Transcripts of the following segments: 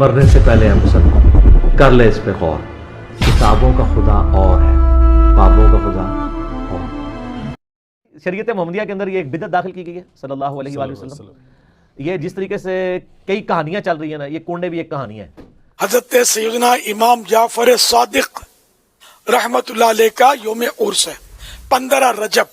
مرنے سے پہلے ہم مسلمان کر لے اس پہ غور، کتابوں کا خدا اور ہے، بابوں کا خدا اور۔ شریعت محمدیہ کے اندر یہ ایک بدعت داخل کی گئی ہے صلی اللہ علیہ وآلہ وسلم۔ یہ جس طریقے سے کئی کہانیاں چل رہی ہیں نا، یہ کنڈے بھی ایک کہانی ہے۔ حضرت سیدنا امام جعفر صادق رحمت اللہ علیہ کا یوم عرس ہے 15 رجب۔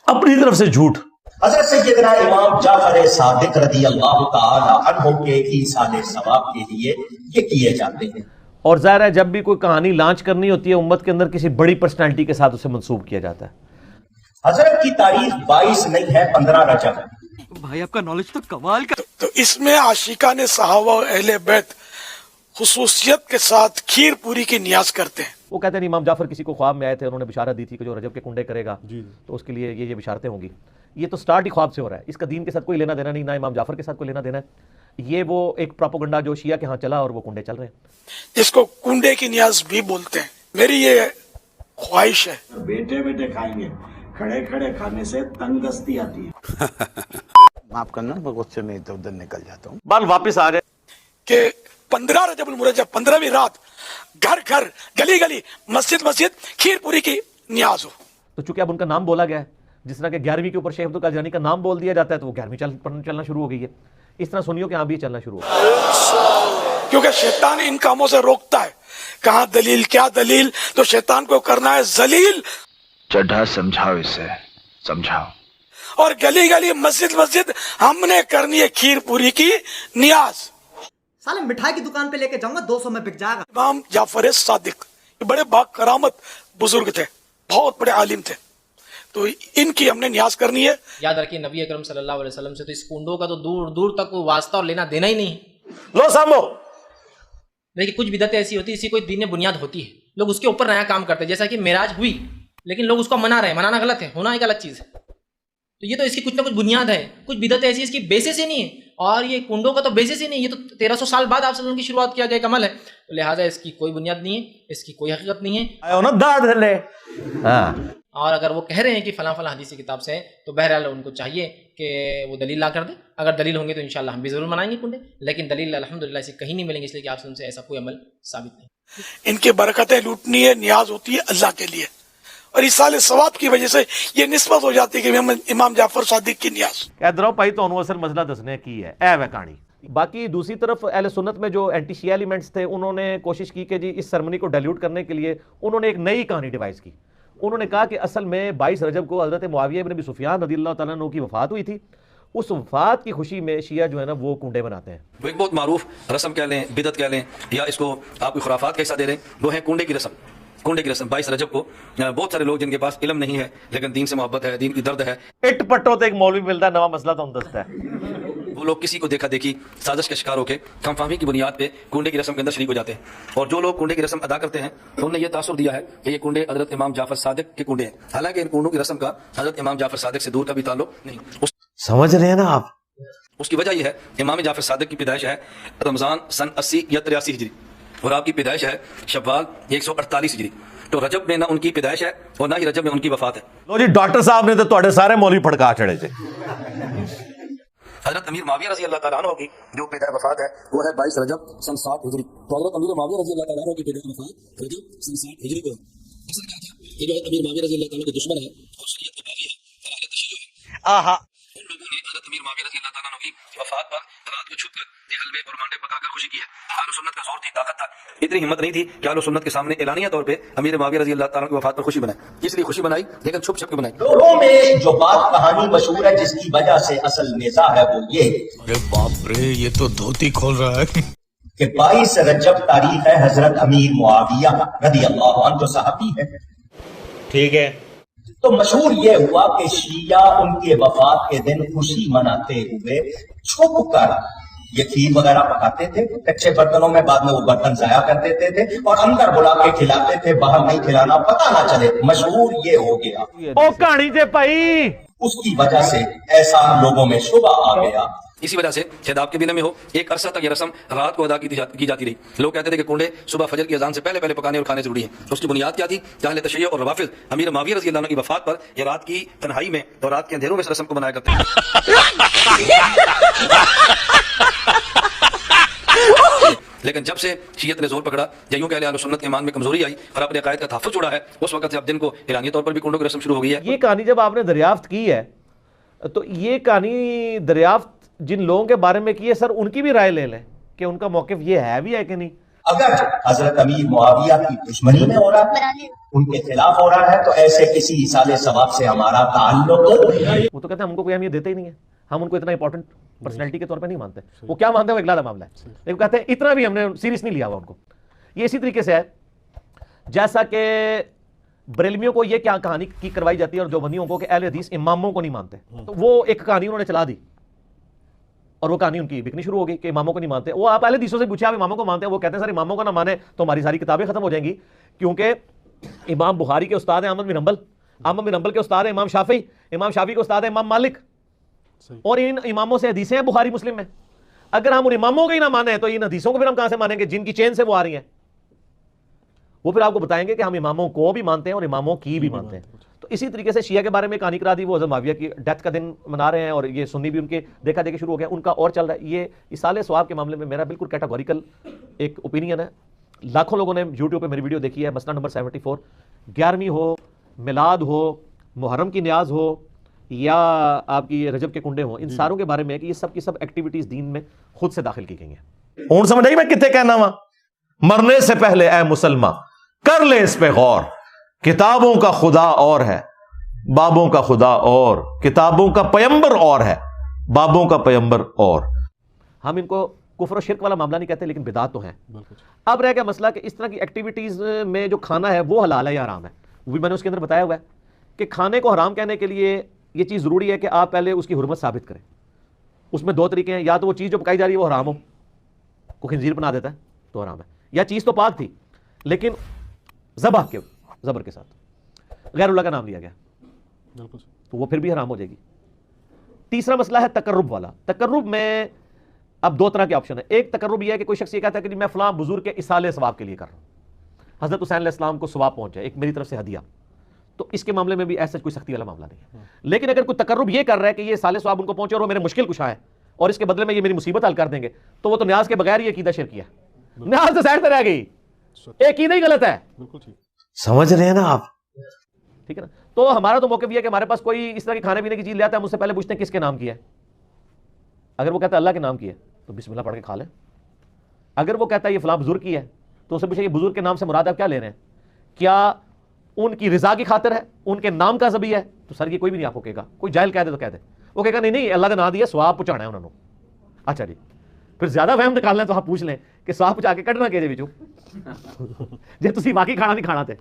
اپنی طرف سے جھوٹ۔ حضرت سیدنا امام جعفر صادق رضی اللہ تعالی عنہ کے ایصال ثواب کے لیے یہ کیے جاتے ہیں۔ اور ظاہر ہے جب بھی کوئی کہانی لانچ کرنی ہوتی ہے امت کے اندر، کسی بڑی پرسنالٹی کے ساتھ اسے منسوب کیا جاتا ہے۔ حضرت کی تاریخ 22 نہیں ہے، 15 رجب ہے۔ بھائی آپ کا نالج تو کمال کا۔ تو اس میں عاشقان صحابہ و اہل بیت خصوصیت کے ساتھ کھیر پوری کی نیاز کرتے ہیں۔ وہ کہتے ہیں امام جعفر کسی کو خواب میں آئے تھے، انہوں نے بشارت دی تھی کہ جو رجب کے کنڈے کرے گا تو اس کے لیے یہ بشارتیں ہوں گی۔ یہ تو سٹارٹ ہی خواب سے ہو رہا ہے، اس کا دین کے ساتھ کوئی لینا دینا نہیں، نہ امام جعفر کے ساتھ کوئی لینا دینا ہے۔ یہ وہ ایک پروپیگنڈا جو شیعہ کے ہاں چلا اور وہ کنڈے چل رہے ہیں، جس کو کنڈے کی نیاز بھی بولتے ہیں۔ میری یہ خواہش ہے بیٹھے بیٹھے کھائیں گے، کھڑے کھڑے کھانے سے تنگ دستی آتی ہے۔ معاف کرنا، میں غصے میں ادھر ادھر نکل جاتا ہوں۔ بال واپس آ جائے کہ 15 رجب المرجب 15ویں رات گھر گھر گلی گلی مسجد مسجد کھیر پوری کی نیاز ہو۔ تو چونکہ اب ان کا نام بولا گیا ہے، جس طرح کہ 11ویں کے اوپر شیخ عبد القادر جیلانی کا نام بول دیا جاتا ہے تو وہ 11ویں چلنا شروع ہو گئی ہے۔ اس طرح سنیوں کے ہاں بھی چلنا شروع ہو گیا، کیونکہ شیطان ان کاموں سے روکتا ہے۔ کہاں دلیل، کیا دلیل؟ تو شیطان کو کرنا ہے ذلیل، چڈھا سمجھاؤ اسے، سمجھاؤ۔ اور گلی گلی مسجد مسجد ہم نے کرنی ہے کھیر پوری کی نیاز۔ سالے مٹھائی کی دکان پہ لے کے جاؤں گا، 200 میں بک جائے گا۔ امام جعفر صادق یہ بڑے با کرامت بزرگ تھے، بہت بڑے عالم تھے، تو ان کی ہم نے نیاز کرنی ہے۔ یاد رکھیے نبی اکرم صلی اللہ علیہ وسلم سے تو اس کنڈوں کا تو دور دور تک کوئی واسطہ اور لینا دینا ہی نہیں ہے۔ لو سامو۔ لیکن کچھ بدعتیں ایسی ہوتی ہے، اسی کوئی دین بنیاد ہوتی ہے، لوگ اس کے اوپر نیا کام کرتے ہیں، جیسا کہ معراج ہوئی لیکن لوگ اس کو منا رہے ہیں، منانا غلط ہے، ہونا ایک الگ چیز ہے۔ تو یہ تو اس کی کچھ نہ کچھ بنیاد ہے، کچھ بدعتیں ایسی اس کی بیسس ہی نہیں ہے، اور یہ کنڈوں کا تو بیسس ہی نہیں، یہ تو 1300 سال بعد آپ سے کی شروعات کیا گیا ایک عمل ہے، تو لہٰذا اس کی کوئی بنیاد نہیں ہے، اس کی کوئی حقیقت نہیں ہے۔ ہاں، اور اگر وہ کہہ رہے ہیں کہ فلاں فلاں حدیثی کتاب سے ہے تو بہرحال ان کو چاہیے کہ وہ دلیل لا کر دیں۔ اگر دلیل ہوں گے تو انشاءاللہ ہم بھی ضرور منائیں گے کنڈے، لیکن دلیل الحمدللہ اسے کہیں نہیں ملیں گے، اس لیے کہ آپ سے ان سے ایسا کوئی عمل ثابت نہیں۔ ان کی برکتیں لوٹنی ہے، نیاز ہوتی ہے اللہ کے لیے، اور ایصال ثواب کی وجہ سے یہ نسبت ہو جاتی ہے کہ امام جعفر صادق کی نیاز۔ ادھر بھائی تو انہوں اصل مسئلہ دسنے کی ہے اے وہ کہانی۔ باقی دوسری طرف اہل سنت میں جو اینٹی شیعہ ایلیمنٹس تھے، انہوں نے کوشش کی کہ جی اس سرمنی کو ڈیلیوٹ کرنے کے لیے انہوں نے ایک نئی کہانی ڈیوائز کی۔ انہوں نے کہا کہ اصل میں 22 رجب کو حضرت معاویہ بن ابی سفیان رضی اللہ تعالیٰ عنہ کی وفات ہوئی تھی، اس وفات کی خوشی میں شیعہ جو ہے نا وہ کنڈے بناتے ہیں۔ وہ ایک بہت معروف رسم کہہ لیں، بدعت کہہ لیں، یا اس کو آپ کو خرافات کا حصہ دے دیں، وہ ہے کنڈے کی رسم۔ کنڈے کی رسم 22 رجب کو بہت سارے لوگ جن کے پاس علم نہیں ہے لیکن دین سے محبت ہے، دین کی درد ہے، اٹ پٹو تے ایک مولوی ملتا ہے، نواں مسئلہ تو دستا ہے۔ وہ لوگ کسی کو دیکھا دیکھی سازش کا شکار ہو کے کم فہمی کی بنیاد پہ کنڈے کی رسم کے اندر شریک ہو جاتے ہیں، اور جو لوگ کنڈے کی رسم ادا کرتے ہیں انہوں نے یہ تاثر دیا ہے کہ یہ کنڈے حضرت امام جعفر صادق کے کنڈے ہیں، حالانکہ ان کنڈوں کی رسم کا حضرت امام جعفر صادق سے دور کا بھی تعلق نہیں۔ سمجھ رہے ہیں نا آپ؟ اس کی وجہ یہ ہے امام جعفر صادق کی پیدائش ہے رمضان سن 80 یا 83 ہجری، اور آپ کی پیدائش ہے شوال 148 ہجری، تو رجب میں نہ ان کی پیدائش ہے اور نہ ہی رجب میں ان کی وفات ہے۔ لو جی ڈاکٹر صاحب نے تو تواڈے سارے مولوی پھڑکا چڑھے تھے۔ حضرت امیر معاویہ رضی اللہ تعالیٰ عنہ کی جو پیدائش وفات ہے وہ ہے 22 رجب سن 60 ہجری، تو حضرت امیر معاویہ رضی اللہ تعالیٰ عنہ کی پیدائش وفات رجب سن 60 ہجری کو ہے۔ اصل کیا تھا کہ جو امیر معاویہ رضی اللہ تعالیٰ کے دشمن ہے اور شریعت کا باغی ہے، فراغ تشیع ہے، ان لوگوں نے حضرت امیر معاویہ رضی اللہ تعالیٰ عنہ کی وفات پر رات کو چھپ کر یہ حلوے اور مانڈے پکا کر خوشی کی ہے۔ اہل سنت کا زور تھی، طاقت تھا، اتنی ہمت نہیں تھی کہ اہل سنت کے سامنے اعلانیہ طور پہ امیر معاویہ رضی اللہ تعالیٰ کی وفات پر خوشی منائے، اس لیے خوشی منائی لیکن چھپ چھپ کے منائی۔ لوگوں میں جو بات کہانی مشہور ہے جس کی وجہ سے اصل نزاع ہے وہ یہ، ارے باپ رے، یہ تو دھوتی کھول رہا ہے کہ 22 رجب تاریخ ہے حضرت امیر معاویہ رضی اللہ عنہ جو صحابی ہے۔ ٹھیک ہے، تو مشہور یہ ہوا کہ شیعہ ان کے وفات کے دن خوشی مناتے ہوئے چھپ کر یہ کھیر وغیرہ پکاتے تھے کچے برتنوں میں، بعد میں وہ برتن ضائع کر دیتے تھے اور اندر بلا کے کھلاتے تھے، باہر نہیں کھلانا، پتہ نہ چلے، مشہور یہ ہو گیا۔ او کہانی تے پائی اس کی وجہ سے ایسا لوگوں میں شبہ آ گیا۔ اسی وجہ سے شاید آپ کے دل میں ہو، ایک عرصہ تک یہ رسم رات کو ادا کی جاتی رہی، لوگ کہتے تھے کہ کنڈے صبح فجر کی اذان سے پہلے پکانے اور کھانے ضروری ہیں۔ اس کی بنیاد کیا تھی؟ اہل تشیع اور روافض امیر معاویہ رضی اللہ عنہ کی وفات پر یہ رات کی تنہائی میں اور رات کے اندھیروں میں اس رسم کو منایا کرتے ہیں۔ لیکن جب سے شیعت نے زور پکڑا یا یوں کہ اہل سنت کے ایمان میں کمزوری آئی اور اپنے عقائد کا تحفظ چھوڑا ہے، اس وقت سے اب دن کو اعلانیہ طور پر بھی کنڈوں کی رسم شروع ہو گئی ہے. یہ کہانی جب آپ نے دریافت کی ہے تو یہ کہانی دریافت جن لوگوں کے بارے میں کی ہے سر، ان کی بھی رائے لے لیں کہ ان کا موقف یہ ہے بھی ہے کہ نہیں. اگر حضرت امیر معاویہ کی دشمنی میں ہو رہا ہے، ان کے خلاف ہو رہا ہے، تو ایسے کسی ایصال ثواب سے ہمارا تعلق وہ تو کہتے ہیں ہم کو کوئی اہمیت دیتے ہی نہیں ہے، ہم ان کو اتنا امپورٹنٹ پرسنالٹی کے طور پہ نہیں مانتے. وہ کیا مانتے ہیں وہ ایک علیحدہ معاملہ ہے، لیکن کہتے ہیں اتنا بھی ہم نے سیریس نہیں لیا ہوا ان کو. یہ اسی طریقے سے ہے جیسا کہ بریلویوں کو یہ کیا کہانی کی کروائی جاتی ہے اور دیوبندیوں کو کہ اہل حدیث اماموں کو نہیں مانتے. تو وہ ایک کہانی انہوں نے چلا دی اور وہ کہانی ان کی بکنی شروع ہو گئی کہ اماموں کو نہیں مانتے. وہ آپ اہل حدیثوں سے پوچھے آپ اماموں کو مانتے ہیں، وہ کہتے ہیں سر اماموں کو نہ مانے تو ہماری ساری کتابیں ختم ہو جائیں گی، کیونکہ امام بخاری کے استاد ہیں احمد بن حنبل، احمد بن حنبل کے استاد ہیں امام شافعی، امام شافعی کے استاد ہیں امام مالک، اور ان اماموں سے حدیثیں ہیں بخاری مسلم میں. اگر ہم ان اماموں کو ہی نہ مانیں تو ان حدیثوں کو پھر ہم کہاں سے مانیں گے جن کی چین سے وہ آ رہی ہیں. وہ پھر آپ کو بتائیں گے کہ ہم اماموں کو بھی مانتے ہیں اور اماموں کی بھی مانتے ہیں. تو اسی طریقے سے شیعہ کے بارے میں کہانی کرا دی، وہ حضرت معاویہ کی ڈیتھ کا دن منا رہے ہیں اور یہ سنی بھی ان کے دیکھا دیکھی شروع ہو گیا، ان کا اور چل رہا ہے. یہ ایصال ثواب کے معاملے میں میرا بالکل کیٹاگوریکل ایک اوپینین ہے. لاکھوں لوگوں نے یوٹیوب پہ میری ویڈیو دیکھی ہے، مسئلہ نمبر 74، 11ویں ہو، میلاد ہو، محرم کی نیاز ہو یا آپ کی رجب کے کنڈے ہوں، ان ساروں کے بارے میں کہ یہ سب کی سب ایکٹیویٹیز دین میں خود سے داخل کی گئی ہیں. ہوں سمجھ آئی میں کتنے کہنا وا؟ مرنے سے پہلے اے مسلمان کر لے اس پہ غور، کتابوں کا خدا اور ہے، بابوں کا خدا اور، کتابوں کا پیمبر اور ہے، بابوں کا پیمبر اور. ہم ان کو کفر و شرک والا معاملہ نہیں کہتے لیکن بدعت تو ہیں. اب رہ گیا مسئلہ کہ اس طرح کی ایکٹیویٹیز میں جو کھانا ہے وہ حلال ہے یا حرام ہے. وہ بھی میں نے اس کے اندر بتایا ہوا ہے کہ کھانے کو حرام کہنے کے لیے یہ چیز ضروری ہے کہ آپ پہلے اس کی حرمت ثابت کریں. اس میں دو طریقے ہیں، یا تو وہ چیز جو پکائی جا رہی ہے وہ حرام ہو، کوئی خنزیر بنا دیتا ہے تو حرام ہے، یا چیز تو پاک تھی لیکن زبر کے ساتھ غیر اللہ کا نام لیا گیا تو وہ پھر بھی حرام ہو جائے گی. تیسرا مسئلہ ہے تقرب والا. تقرب میں اب دو طرح کے آپشن ہے. ایک تقرب یہ ہے کہ کوئی شخص یہ کہتا ہے کہ میں فلاں بزرگ کے ایصال ثواب کے لیے کر رہا ہوں، حضرت حسین علیہ السلام کو ثواب پہنچ جائے، ایک میری طرف سے ہدیہ. تو اس کے معاملے میں بھی ایسا کوئی سختی والا معاملہ نہیں ہے. لیکن اگر کوئی تقرب یہ کر رہا ہے کہ یہ ایصال ثواب ان کو پہنچے اور وہ میرے مشکل کشا ہے اور اس کے بدلے میں یہ میری مصیبت حل کر دیں گے، تو وہ تو نیاز کے بغیر یہ عقیدہ شرکی ہے. نیاز تو سائڈ پہ رہ گئی، ایک عقیدہ ہی غلط ہے. سمجھ رہے ہیں نا آپ؟ ٹھیک ہے نا. تو ہمارا تو موقف یہ ہے کہ ہمارے پاس کوئی اس طرح کی کھانے پینے کی چیز لے آتا ہے، ہم اس سے پہلے پوچھتے ہیں کس کے نام کی ہے. اگر وہ کہتا ہے اللہ کے نام کی ہے تو بسم اللہ پڑھ کے کھا لیں. اگر وہ کہتا ہے یہ فلاں بزرگ کی ہے تو اسے پوچھیں یہ بزرگ کے نام سے مراد آپ کیا لے رہے ہیں؟ کیا ان کی رضا کی خاطر ہے، ان کے نام کا ذبیحہ ہے؟ تو سر یہ کوئی بھی نہیں آپ کو کہے گا. کوئی جاہل کہہ دے تو کہہ دے، وہ کہے گا نہیں اللہ کا نام دیا ثواب پہنچانا ہے انہوں نے. اچھا جی، پھر زیادہ وہم نکالنا ہے تو آپ پوچھ لیں کہ ثواب پہنچا کے کٹنا کہ جی جی تسی واقعی کھانا نہیں کھانا تھے،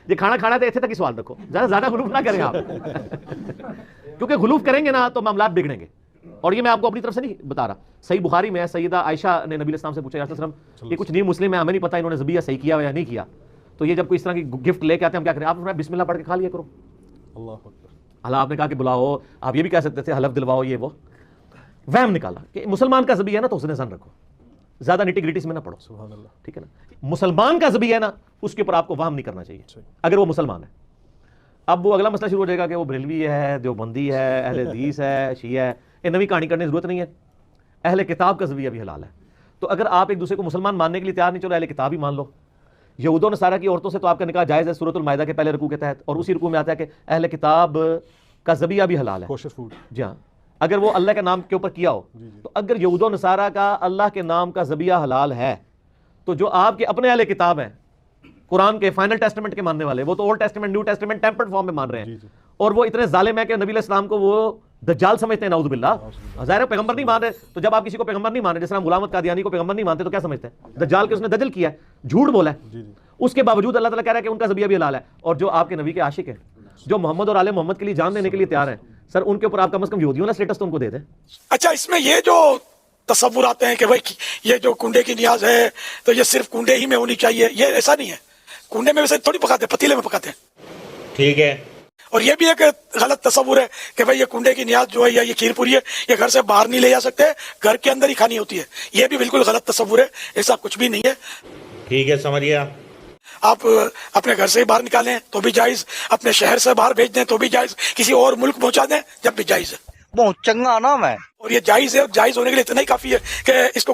جی کھانا تھے اتنے تک ہی سوال رکھو، زیادہ غلوف نہ کریں آپ کیونکہ غلوف کریں گے نا تو معاملات بگڑیں گے. اور یہ میں آپ کو اپنی طرف سے نہیں بتا رہا. صحیح بخاری میں سیدہ عائشہ نے نبی السلام سے پوچھا یا رسول اللہ یہ کچھ نہیں مسلم ہے، ہمیں نہیں پتا انہوں نے ذبیحہ صحیح کیا یا نہیں کیا، تو یہ جب کوئی اس طرح کی گفٹ لے کے آتے ہیں ہم کیا کریں؟ آپ بسم اللہ پڑھ کے کھا لیا کرو. اللہ آپ نے کہا کہ بلاؤ، آپ یہ بھی کہہ سکتے تھے حلف دلواؤ، یہ وہ وہم نکالا کہ مسلمان کا ذبیحہ ہے نا تو اس نے ذہن رکھو، زیادہ نیٹی گریٹیز میں نہ پڑھو. سبحان اللہ. ٹھیک ہے نا. مسلمان کا ذبیحہ ہے نا اس کے اوپر آپ کو وہم نہیں کرنا چاہیے اگر وہ مسلمان ہے. اب وہ اگلا مسئلہ شروع ہو جائے گا کہ وہ بریلوی ہے، دیوبندی ہے، اہل حدیث ہے، شیعہ ہے، یہ نئی کہانی کرنے کی ضرورت نہیں ہے. اہل کتاب کا ذبیحہ بھی حلال ہے. تو اگر آپ ایک دوسرے کو مسلمان ماننے کے لیے تیار نہیں، چلو اہل کتاب ہی مان لو. یہود و نصارہ کی عورتوں سے تو آپ کا نکاح جائز ہے سورۃ المائدہ کے پہلے رکوع کے تحت، اور اسی رکوع میں آتا ہے کہ اہل کتاب کا ذبیحہ بھی حلال ہے. جی ہاں، اگر وہ اللہ کے نام کے اوپر کیا ہو. تو اگر یہود و نصارہ کا اللہ کے نام کا ذبیحہ حلال ہے تو جو آپ کے اپنے اہل کتاب ہیں قرآن کے فائنل ٹیسٹمنٹ کے ماننے والے، وہ تو old testament new testament tempered form میں مان رہے ہیں، اور وہ اتنے ظالم ہیں کہ نبی علیہ السلام کو وہ دجال سمجھتے ہیں. نعوذ باللہ. ظاہر پیغمبر نہیں مان رہے. تو جب آپ کسی کو پیغمبر نہیں مان رہے، جس طرح غلام احمد قادیانی کو پیغمبر نہیں مانتے تو کیا سمجھتے ہیں؟ دجال کے اس نے دجل کیا ہے، جھوٹ بولا ہے. اس کے باوجود اللہ تعالیٰ کہہ رہا ہے کہ ان کا ذبیحہ بھی حلال ہے. اور جو آپ کے نبی کے عاشق ہیں، جو محمد اور آل محمد کے لیے جان دینے کے لیے تیار ہیں، سر ان کے اوپر آپ کم از کم یہودیوں کا اسٹیٹس تو ان کو دے دیں. اچھا، اس میں یہ جو تصور آتے ہیں کہ بھائی یہ جو کنڈے کی نیاز ہے تو یہ صرف کنڈے ہی میں ہونی چاہیے، یہ ایسا نہیں ہے. کنڈے میں ویسے تھوڑی پکاتے، پتیلے میں پکاتے ہیں. ٹھیک ہے. اور یہ بھی ایک غلط تصور ہے کہ بھائی یہ کنڈے کی نیاز جو ہے یا یہ کھیر پوری ہے یہ گھر سے باہر نہیں لے جا سکتے، گھر کے اندر ہی کھانی ہوتی ہے. یہ بھی بالکل غلط تصور ہے، ایسا کچھ بھی نہیں ہے. ٹھیک ہے، سمجھ گیا. آپ اپنے گھر سے باہر نکالیں تو بھی جائز، اپنے شہر سے باہر بھیج دیں تو بھی جائز، کسی اور ملک پہنچا دیں جب بھی جائز ہے. بہت چنگا نام ہے. اور یہ جائز ہے، جائز ہونے کے لیے اتنا ہی کافی ہے کہ اس کو